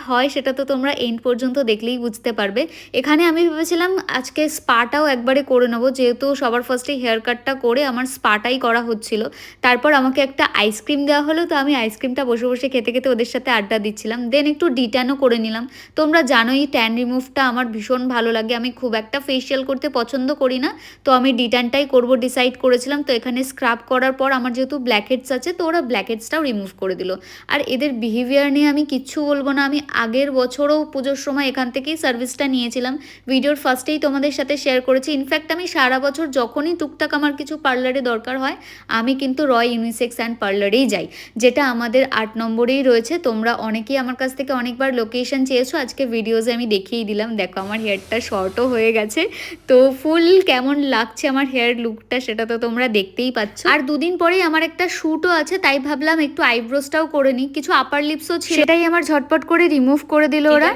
হয় সেটা তো তোমরা এন্ড পর্যন্ত দেখলেই বুঝতে পারবে। এখানে আমি ভেবেছিলাম আজকে স্পাটাও একবারে করে নেবো, যেহেতু সবার ফার্স্টে হেয়ার কাটটা করে আমার স্পাটাই করা হচ্ছিল। তারপর আমাকে একটা আইসক্রিম দেওয়া হলো, তো আমি আইসক্রিমটা বসে বসে খেতে খেতে ওদের সাথে আড্ডা দিচ্ছিলাম। দেন একটু ডিট্যানও করে নিলাম। তোমরা জানোই ট্যান রিমুভটা আমার ভীষণ ভালো লাগে, আমি খুব একটা ফেসিয়াল করতে পছন্দ করি না, তো আমি ডিট্যানটাই করবো ডিসাইড করেছিলাম। তো এখানে স্ক্রাব করার পর আমার যেহেতু ব্ল্যাকহেডস আছে, তো ওরা ব্ল্যাকহেডসটাও রিমুভ করে দিল। আর এদের বিহেভিয়ার নিয়ে আমি কিচ্ছু বলবো না, আমি আগের বছরও পুজোর সময় এখান থেকেই সার্ভিসটা নিয়েছিলাম, ভিডিওর ফার্স্টেই তোমাদের সাথে শেয়ার করেছি। ইনফ্যাক্ট আমি সারা বছর যখনই টুকটাক আমার কিছু পার্লারে দরকার হয়, আমি কিন্তু রয় ইউনিসেক্স অ্যান্ড পার্লারেই যাই, যেটা আমাদের 8 নম্বরেই রয়েছে। তোমরা অনেকেই আমার কাছ থেকে অনেকবার লোকেশন চেয়েছো, আজকে ভিডিওসে আমি দেখিয়েই দিলাম। দেখো আমার হেয়ারটা শর্টও হয়ে গেছে, তো ফুল কেমন লাগছে আমার হেয়ার লুকটা সেটা তো তোমরা দেখতেই পাচ্ছ। আর দুদিন পরেই আমার একটা শ্যুটও আছে, তাই ভাবলাম একটু আইব্রোসটাও করে নিই, কিছু আপার লিপসও ছিল, সেটাই আমার ঝটপট করে রিমুভ করে দিল ওরা।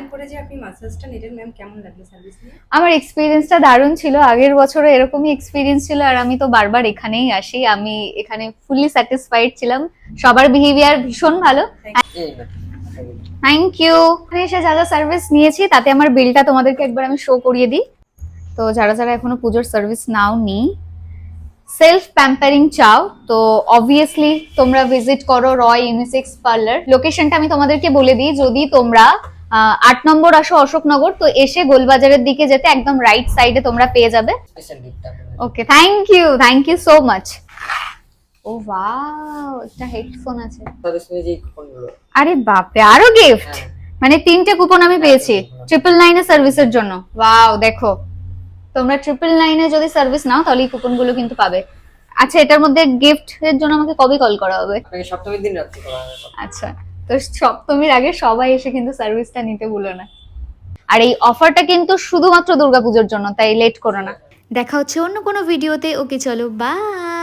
আমার এক্সপিরিয়েন্সটা দারুণ ছিল, আগের বছরও এরকমই এক্সপিরিয়েন্স ছিল, আর আমি তো বারবার এখানেই আসি, আমি এখানে ফুলি স্যাটিসফাইড ছিলাম, সবার বিহেভিয়ার ভীষণ ভালো। Thank you. এখানে এসে যা যা সার্ভিস নিয়েছি তাতে আমার বিলটা তোমাদেরকে একবার আমি শো করিয়ে দিই। তো যারা যারা এখনো পুজোর সার্ভিস নাও নি, সেলফ প্যাম্পারিং চাও, তো অবভিয়াসলি তোমরা ভিজিট করো রয় ইউনিসেক্স পার্লার। লোকেশনটা আমি তোমাদেরকে বলে দিই, যদি তোমরা 8 নম্বর আসো অশোকনগর, তো এসে গোলবাজারের দিকে যেতে একদম রাইট সাইডে তোমরা পেয়ে যাবে। Okay, thank you so much. ও ওয়াও, একটা হেডফোন আছে। আরে বাপরে, আরো গিফট, মানে 3টে কুপন আমি পেয়েছি 999 এর সার্ভিসের জন্য। ওয়াও, দেখো তোমরা 999 এ যদি সার্ভিস নাও তাহলে এই কুপন গুলো কিন্তু পাবে। আচ্ছা, এটার মধ্যে গিফট এর জন্য আমাকে কবে কল করা হবে? আপনাকে সপ্তমীর দিন রাত্রে করা হবে। আচ্ছা, তো সপ্তমীর আগে সবাই এসে কিন্তু সার্ভিসটা নিতে ভুলো না। আর এই অফারটা কিন্তু শুধুমাত্র দুর্গাপূজার জন্য, তাই লেট করো না। দেখা হচ্ছে অন্য কোনো ভিডিওতে। ওকে, চলো বাই।